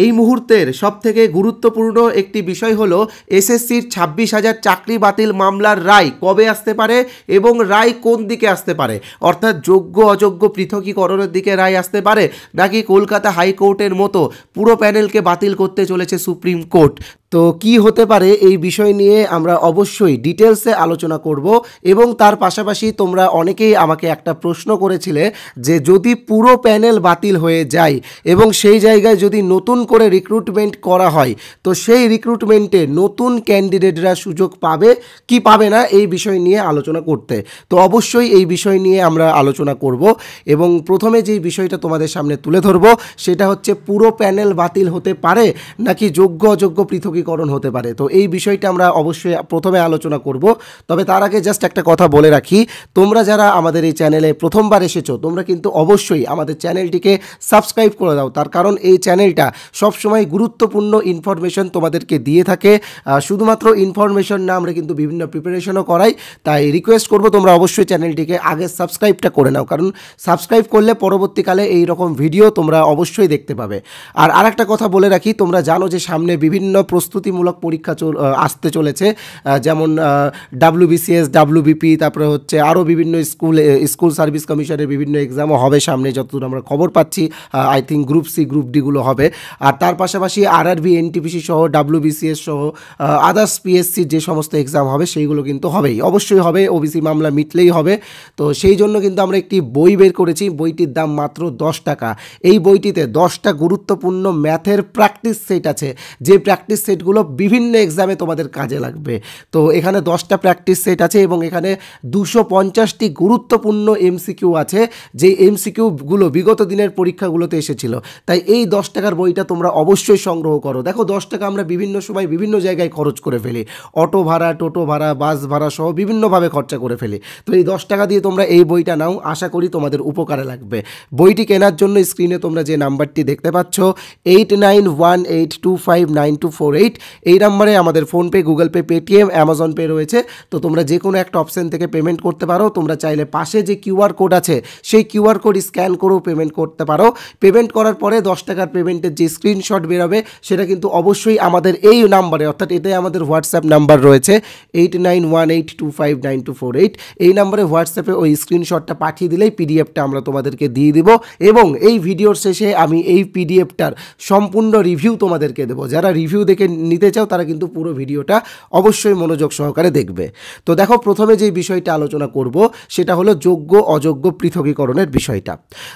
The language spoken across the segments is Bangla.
এই মুহূর্তের সবথেকে গুরুত্বপূর্ণ একটি বিষয় হলো এসএসসির 26,000 চাকরি বাতিল মামলার রায় কবে আসতে পারে এবং রায় কোন দিকে আসতে পারে, অর্থাৎ যোগ্য অযোগ্য পৃথকীকরণের দিকে রায় আসতে পারে নাকি কলকাতা হাইকোর্টের মতো পুরো প্যানেলকে বাতিল করতে চলেছে সুপ্রিম কোর্ট। তো কি হতে পারে এই বিষয় নিয়ে আমরা অবশ্যই ডিটেলসে আলোচনা করব এবং তার পাশাপাশি তোমরা অনেকেই আমাকে একটা প্রশ্ন করেছিলে যে যদি পুরো প্যানেল বাতিল হয়ে যায় এবং সেই জায়গায় যদি নতুন করে রিক্রুটমেন্ট করা হয় তো সেই রিক্রুটমেন্টে নতুন ক্যান্ডিডেটরা সুযোগ পাবে কি পাবে না এই বিষয় নিয়ে আলোচনা করতে। তো অবশ্যই এই বিষয় নিয়ে আমরা আলোচনা করব এবং প্রথমে যেই বিষয়টা তোমাদের সামনে তুলে ধরবো সেটা হচ্ছে পুরো প্যানেল বাতিল হতে পারে নাকি যোগ্য অযোগ্য পৃথকীকরণ হতে পারে। তো এই বিষয়টা আমরা অবশ্যই প্রথমে আলোচনা করব। তবে তার আগে জাস্ট একটা কথা বলে রাখি, তোমরা যারা আমাদের এই চ্যানেলে প্রথমবার এসেছো তোমরা কিন্তু অবশ্যই আমাদের চ্যানেলটিকে সাবস্ক্রাইব করে দাও, তার কারণ এই চ্যানেলটা সবসময় গুরুত্বপূর্ণ ইনফরমেশন তোমাদেরকে দিয়ে থাকে। শুধুমাত্র ইনফরমেশন না, আমরা কিন্তু বিভিন্ন প্রিপারেশনও করাই। তাই রিকোয়েস্ট করব তোমরা অবশ্যই চ্যানেলটিকে আগে সাবস্ক্রাইবটা করে নাও, কারণ সাবস্ক্রাইব করলে পরবর্তীকালে এই রকম ভিডিও তোমরা অবশ্যই দেখতে পাবে। আর আরেকটা কথা বলে রাখি, তোমরা জানো যে সামনে বিভিন্ন প্রস্তুতিমূলক পরীক্ষা আসতে চলেছে, যেমন WBCS, WBP, তারপরে হচ্ছে আরও বিভিন্ন স্কুল সার্ভিস কমিশনের বিভিন্ন এক্সামও হবে সামনে, যতদূর আমরা খবর পাচ্ছি। I think group C group ডিগুলো হবে। আর তার পাশাপাশি RRB, NTPC সহ WBCS সহ আদার্স PSC যে সমস্ত এক্সাম হবে সেইগুলো কিন্তু হবেই, অবশ্যই হবে, OBC মামলা মিটলেই হবে। তো সেই জন্য কিন্তু আমরা একটি বই বের করেছি, বইটির দাম মাত্র 10 টাকা। এই বইটিতে 10টা গুরুত্বপূর্ণ ম্যাথের প্র্যাকটিস সেট আছে, যে প্র্যাকটিস সেটগুলো বিভিন্ন এক্সামে তোমাদের কাজে লাগবে। তো এখানে 10টা প্র্যাকটিস সেট আছে এবং এখানে 250টি গুরুত্বপূর্ণ MCQ আছে, যে MCQগুলো বিগত দিনের পরীক্ষাগুলোতে এসেছিল। তাই এই 10 টাকার বইটা তোমরা অবশ্যই সংগ্রহ করো। দেখো 10 টাকা আমরা বিভিন্ন সময় বিভিন্ন জায়গায় খরচ করে ফেলি, অটো ভাড়া, টোটো ভাড়া, বাস ভাড়া সহ বিভিন্নভাবে খরচা করে ফেলি। তো এই 10 টাকা দিয়ে তোমরা এই বইটা নাও, আশা করি তোমাদের উপকারে লাগবে। বইটি কেনার জন্য স্ক্রিনে তোমরা যে নাম্বারটি দেখতে পাচ্ছ 8918259248, এই নাম্বারে আমাদের PhonePe, Google pay, Paytm, Amazon pay রয়েছে। তো তোমরা যে কোনো একটা অপশন থেকে পেমেন্ট করতে পারো। তোমরা চাইলে পাশে যে QR কোড আছে সেই QR কোড স্ক্যান করেও পেমেন্ট করতে পারো। পেমেন্ট করার পরে 10 টাকার পেমেন্টের যে স্ক্রিনশট বেরোবে সেটা কিন্তু অবশ্যই আমাদের এই নাম্বারে, অর্থাৎ এটাই আমাদের হোয়াটসঅ্যাপ নাম্বার রয়েছে 8918259248, এই নাম্বারে হোয়াটসঅ্যাপে ওই স্ক্রিনশটটা পাঠিয়ে দিলেই PDFটা আমরা তোমাদেরকে দিয়ে দিব এবং এই ভিডিওর শেষে আমি এই PDFটার সম্পূর্ণ রিভিউ তোমাদেরকে দেবো। যারা রিভিউ দেখে নিতে চাও তারা কিন্তু পুরো ভিডিওটা অবশ্যই মনোযোগ সহকারে দেখবে। তো দেখো প্রথমে যে বিষয়টা আলোচনা করব সেটা হলো যোগ্য অযোগ্য পৃথকীকরণের বিষয়টা।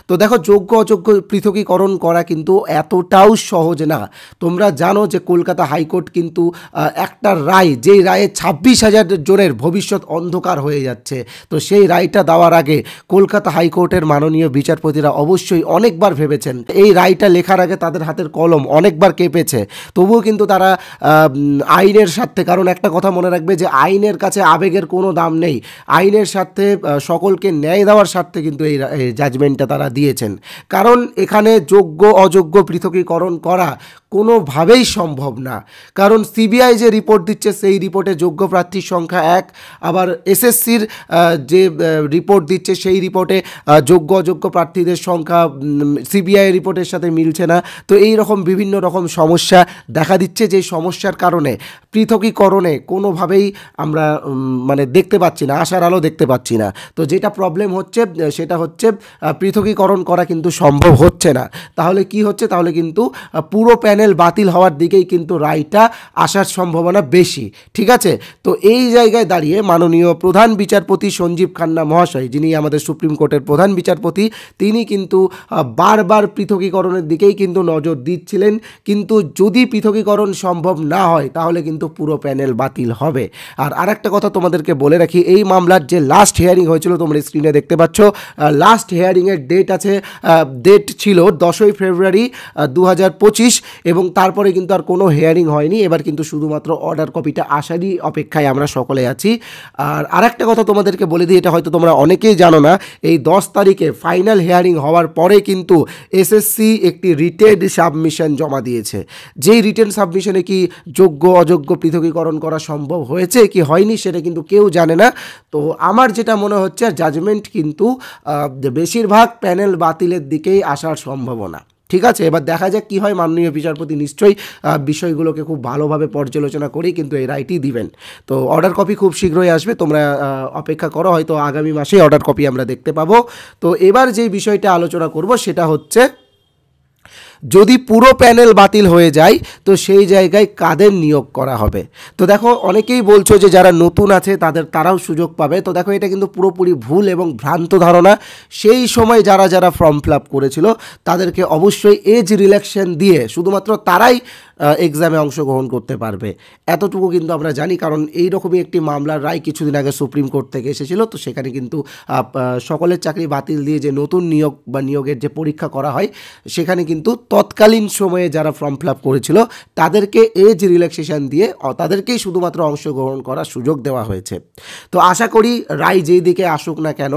তো দেখো যোগ্য অযোগ্য পৃথকীকরণ করা কিন্তু এতটাও সহজ না। তোমরা জানো যে কলকাতা হাইকোর্ট কিন্তু একটা রায়, যেই রায়ে 26,000 জনের ভবিষ্যৎ অন্ধকার হয়ে যাচ্ছে, তো সেই রায়টা দেওয়ার আগে কলকাতা হাইকোর্টের মাননীয় বিচারপতিরা অবশ্যই অনেকবার ভেবেছেন। এই রায়টা লেখার আগে তাদের হাতের কলম অনেকবার কেঁপেছে, তবুও কিন্তু তারা আইনের স্বার্থে, কারণ একটা কথা মনে রাখবে যে আইনের কাছে আবেগের কোনো দাম নেই, আইনের স্বার্থে সকলকে ন্যায় দেওয়ার স্বার্থে কিন্তু এই জাজমেন্টটা তারা দিয়েছেন। কারণ এখানে যোগ্য অযোগ্য পৃথকীকরণ করা কোনোভাবেই সম্ভব না। কারণ CBI যে রিপোর্ট দিচ্ছে সেই রিপোর্টে যোগ্য প্রার্থীর সংখ্যা 1, আবার SSCর যে রিপোর্ট দিচ্ছে সেই রিপোর্টে যোগ্য অযোগ্য প্রার্থীদের সংখ্যা CBI রিপোর্টের সাথে মিলছে না। তো এই রকম বিভিন্ন রকম সমস্যা দেখা দিচ্ছে, যে সমস্যার কারণে পৃথকীকরণে কোনোভাবেই আমরা মানে দেখতে পাচ্ছি না, আশার আলো দেখতে পাচ্ছি না। তো যেটা প্রবলেম হচ্ছে সেটা হচ্ছে পৃথকীকরণ করা কিন্তু সম্ভব হচ্ছে না। তাহলে কি হচ্ছে, তাহলে কিন্তু পুরো প্যানেল বাতিল হওয়ার দিকেই কিন্তু রায়টা আসার সম্ভাবনা বেশি। ঠিক আছে, তো এই জায়গায় দাঁড়িয়ে মাননীয় প্রধান বিচারপতি সঞ্জীব খান্না মহাশয়, যিনি আমাদের সুপ্রিম কোর্টের প্রধান বিচারপতি, তিনি কিন্তু বারবার পৃথকীকরণের দিকেই কিন্তু নজর দিচ্ছিলেন। কিন্তু যদি পৃথকীকরণ সম্ভব না হয় তাহলে কিন্তু পুরো প্যানেল বাতিল হবে। আর আরেকটা কথা তোমাদেরকে বলে রাখি, এই মামলার যে লাস্ট হিয়ারিং হয়েছিল তোমরা স্ক্রিনে দেখতে পাচ্ছ, লাস্ট হিয়ারিংয়ের ডেট ছিল 10ই ফেব্রুয়ারি 2025 এবং তারপরে কিন্তু আর কোনো হিয়ারিং হয়নি। এবার কিন্তু শুধুমাত্র অর্ডার কপিটা আসারই অপেক্ষায় আমরা সকলে আছি। আর আরেকটা কথা তোমাদেরকে বলে দিই, এটা হয়তো তোমরা অনেকেই জানো না, এই 10 তারিখে ফাইনাল হিয়ারিং হওয়ার পরে কিন্তু SSC একটি রিটেন সাবমিশন জমা দিয়েছে। যেই রিটেন সাবমিশনে কি যোগ্য অযোগ্য পৃথকীকরণ করা সম্ভব হয়েছে কি হয়নি সেটা কিন্তু কেউ জানে না। তো আমার যেটা মনে হচ্ছে জাজমেন্ট কিন্তু বেশিরভাগ প্যানেল বাতিলের দিকেই আসার সম্ভাবনা। ঠিক আছে, এবার দেখা যাক কী হয়। মাননীয় বিচারপতি নিশ্চয়ই বিষয়গুলোকে খুব ভালোভাবে পর্যালোচনা করেই কিন্তু এই রায়টি দিবেন। তো অর্ডার কপি খুব শীঘ্রই আসবে, তোমরা অপেক্ষা করো, হয়তো আগামী মাসেই অর্ডার কপি আমরা দেখতে পাবো। তো এবার যেই বিষয়টা আলোচনা করব সেটা হচ্ছে, যদি পুরো প্যানেল বাতিল হয়ে যায় তো সেই জায়গায় কাদের নিয়োগ করা হবে। তো দেখো, অনেকেই বলছো যে যারা নতুন আছে তারাও সুযোগ পাবে। তো দেখো, এটা কিন্তু পুরোপুরি ভুল এবং ভ্রান্ত ধারণা। সেই সময় যারা ফর্ম ফিল আপ করেছিল তাদেরকে অবশ্যই এজ রিল্যাক্সেশন দিয়ে শুধুমাত্র তারাই এক্সামে অংশগ্রহণ করতে পারবে, এতটুকু কিন্তু আমরা জানি। কারণ এই রকমই একটি মামলার রায় কিছুদিন আগে সুপ্রিম কোর্ট থেকে এসেছিল। তো সেখানে কিন্তু সকলের চাকরি বাতিল দিয়ে যে নতুন নিয়োগ বা নিয়োগের যে পরীক্ষা করা হয়, সেখানে কিন্তু তৎকালীন সময়ে যারা ফর্ম ফিল আপ করেছিল তাদেরকে এজ রিল্যাক্সেশন দিয়ে তাদেরকেই শুধুমাত্র অংশগ্রহণ করার সুযোগ দেওয়া হয়েছে। তো আশা করি রায় যেই দিকে আসুক না কেন,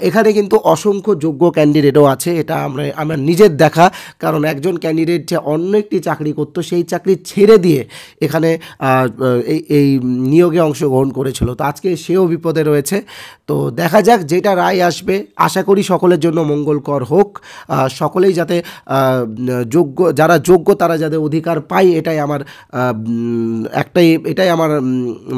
এখানে কিন্তু অসংখ্য যোগ্য ক্যান্ডিডেটও আছে, এটা আমার নিজের দেখা। কারণ একজন ক্যান্ডিডেট যে অন্য একটি চাকরি করতো, সেই চাকরি ছেড়ে দিয়ে এখানে এই নিয়োগে অংশগ্রহণ করেছিল। তো আজকে সেও বিপদে রয়েছে। তো দেখা যাক, যেটা রায় আসবে আশা করি সকলের জন্য মঙ্গলকর হোক। সকলেই যাতে যারা যোগ্য তারা যাতে অধিকার পায়, এটাই আমার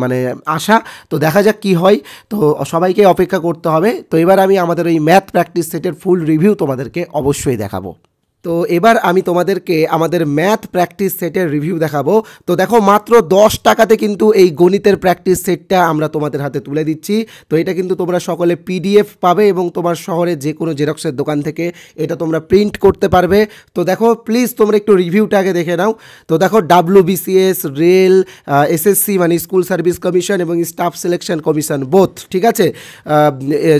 মানে আশা। তো দেখা যাক কি হয়। তো সবাইকে অপেক্ষা করতে হবে। তো এবার আমি আমাদের এই ম্যাথ প্র্যাকটিস সেটের ফুল রিভিউ তোমাদেরকে অবশ্যই দেখাবো। তো এবার আমি তোমাদেরকে আমাদের ম্যাথ প্র্যাকটিস সেটের রিভিউ দেখাবো। তো দেখো, মাত্র 10 টাকাতে কিন্তু এই গণিতের প্র্যাকটিস সেটটা আমরা তোমাদের হাতে তুলে দিচ্ছি। তো এটা কিন্তু তোমরা সকলে পিডিএফ পাবে এবং তোমার শহরে যে কোনো জেরক্সের দোকান থেকে এটা তোমরা প্রিন্ট করতে পারবে। তো দেখো, প্লিজ তোমরা একটু রিভিউটা আগে দেখে নাও। তো দেখো, WBCS, রেল, SSC মানে স্কুল সার্ভিস কমিশন এবং স্টাফ সিলেকশন কমিশন বোথ, ঠিক আছে।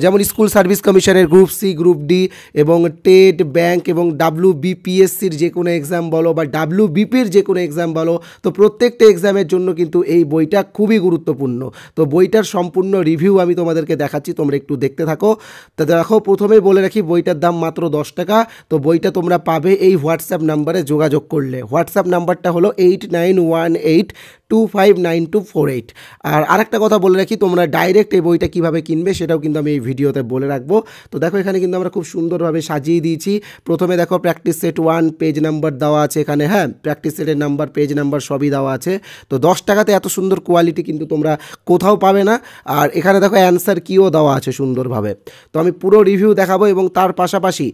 যেমন স্কুল সার্ভিস কমিশনের গ্রুপ সি, গ্রুপ ডি এবং টেট, ব্যাংক এবং WBPSCর যে কোনো এক্সাম বলো বা WBPর যে কোনো এক্সাম বলো, তো প্রত্যেকটা এক্সামের জন্য কিন্তু এই বইটা খুবই গুরুত্বপূর্ণ। তো বইটার সম্পূর্ণ রিভিউ আমি তোমাদেরকে দেখাচ্ছি, তোমরা একটু দেখতে থাকো। তো দেখো, প্রথমেই বলে রাখি বইটার দাম মাত্র 10 টাকা। তো বইটা তোমরা পাবে এই হোয়াটসঅ্যাপ নাম্বারে যোগাযোগ করলে। হোয়াটসঅ্যাপ নাম্বারটা হলো 8918259248। আর আরেকটা কথা বলে রাখি, তোমরা ডাইরেক্ট এই বইটা কীভাবে কিনবে সেটাও কিন্তু আমি এই ভিডিওতে বলে রাখবো। তো দেখো, এখানে কিন্তু আমরা খুব সুন্দরভাবে সাজিয়ে দিয়েছি। প্রথমে দেখো, প্র্যাকটিস সেট 1 পেজ নাম্বার দেওয়া আছে এখানে, হ্যাঁ, প্র্যাকটিস সেটের নাম্বার, পেজ নাম্বার সবই দেওয়া আছে। তো 10 টাকাতে এত সুন্দর কোয়ালিটি কিন্তু তোমরা কোথাও পাবে না। আর এখানে দেখো, অ্যান্সার কিও দেওয়া আছে সুন্দরভাবে। তো আমি পুরো রিভিউ দেখাবো এবং তার পাশাপাশি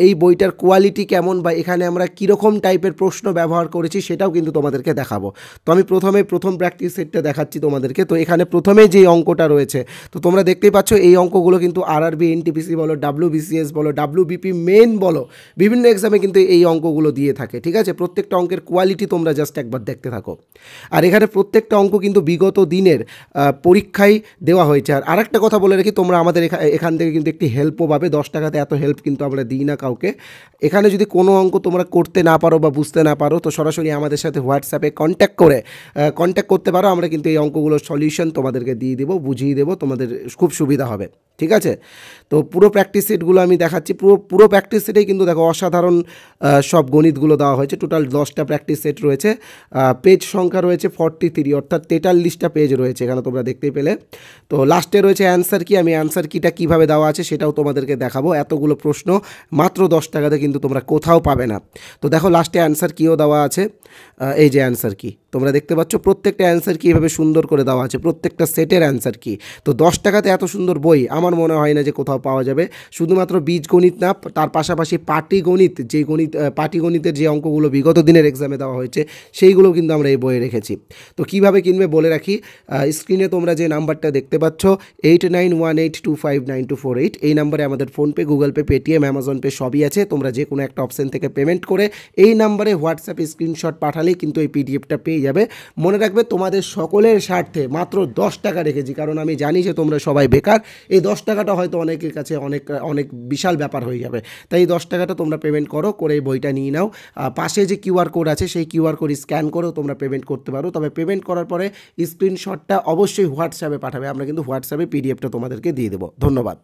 এই বইটার কোয়ালিটি কেমন বা এখানে আমরা কীরকম টাইপের প্রশ্ন ব্যবহার করেছি সেটাও কিন্তু তোমাদেরকে দেখাবো। তো আমি প্রথম প্র্যাকটিস সেটটা দেখাচ্ছি তোমাদেরকে। তো এখানে প্রথমে যে অঙ্কটা রয়েছে, তো তোমরা দেখতেই পাচ্ছ এই অঙ্কগুলো কিন্তু RRB, NTPC বলো, WBCS বলো, WBP মেন বলো, বিভিন্ন এক্সামে কিন্তু এই অঙ্কগুলো দিয়ে থাকে, ঠিক আছে। প্রত্যেকটা অঙ্কের কোয়ালিটি তোমরা জাস্ট একবার দেখতে থাকো। আর এখানে প্রত্যেকটা অঙ্ক কিন্তু বিগত দিনের পরীক্ষায় দেওয়া হয়েছে। আর আরেকটা কথা বলে রাখি, তোমরা আমাদের এখান থেকে কিন্তু একটি হেল্পও পাবে। 10 টাকাতে এত হেল্প কিন্তু আমরা দিই না কাউকে। এখানে যদি কোনো অঙ্ক তোমরা করতে না পারো বা বুঝতে না পারো, তো সরাসরি আমাদের সাথে হোয়াটসঅ্যাপে কন্ট্যাক্ট করতে পারো। আমরা কিন্তু এই অঙ্কগুলোর সলিউশন তোমাদেরকে দিয়ে দেবো, বুঝিয়ে দেবো, তোমাদের খুব সুবিধা হবে, ঠিক আছে। তো পুরো প্র্যাকটিস সেটগুলো আমি দেখাচ্ছি। পুরো প্র্যাকটিস সেটেই কিন্তু দেখো অসাধারণ সব গণিতগুলো দেওয়া হয়েছে। টোটাল 10টা প্র্যাকটিস সেট রয়েছে। পেজ সংখ্যা রয়েছে 43, অর্থাৎ 43টা পেজ রয়েছে এখানে, তোমরা দেখতেই পেলে। তো লাস্টে রয়েছে অ্যান্সার কি। আমি অ্যান্সার কিটা কীভাবে দেওয়া আছে সেটাও তোমাদেরকে দেখাবো। এতগুলো প্রশ্ন মাত্র 10 টাকাতে কিন্তু তোমরা কোথাও পাবে না। তো দেখো, লাস্টে অ্যান্সার কিও দেওয়া আছে। এই যে অ্যান্সার কি তোমরা দেখতে পাচ্ছ, প্রত্যেকটা অ্যান্সার কি এভাবে সুন্দর করে দেওয়া আছে, প্রত্যেকটা সেটের অ্যান্সার কি। তো 10 টাকাতে এত সুন্দর বই আমার মনে হয় না যে কোথাও পাওয়া যাবে। শুধুমাত্র বীজগণিত না, তার পাশাপাশি পাটিগণিতের যে অঙ্কগুলো বিগত দিনের এক্সামে দেওয়া হয়েছে সেইগুলো কিন্তু আমরা এই বইয়ে রেখেছি। তো কিভাবে কিনবে বলে রাখি, স্ক্রিনে তোমরা যে নাম্বারটা দেখতে পাচ্ছ 8918259248, এই নাম্বারে আমাদের PhonePe, Google pay, Paytm, Amazon pay সবই আছে। তোমরা যে কোনো একটা অপশন থেকে পেমেন্ট করে এই নাম্বারে হোয়াটসঅ্যাপে স্ক্রিনশট পাঠালেই কিন্তু এই পিডিএফটা পেয়ে যাবে। মনে রাখবে, তোমাদের সকলের স্বার্থে মাত্র 10 টাকা রেখেছি, কারণ আমি জানি যে তোমরা সবাই বেকার। এই 10 টাকাটা হয়তো অনেকের কাছে অনেক বিশাল ব্যাপার হয়ে যাবে। তাই এই 10 টাকাটা তোমরা পেমেন্ট করে এই বইটা নিয়ে নাও। পাশে যে QR কোড আছে সেই QR কোড স্ক্যান করেও তোমরা পেমেন্ট করতে পারো। তবে পেমেন্ট করার পরে স্ক্রিনশটটা অবশ্যই হোয়াটসঅ্যাপে পাঠাবে। আমরা কিন্তু হোয়াটসঅ্যাপে পিডিএফটা তোমাদেরকে দিয়ে দেবো। ধন্যবাদ।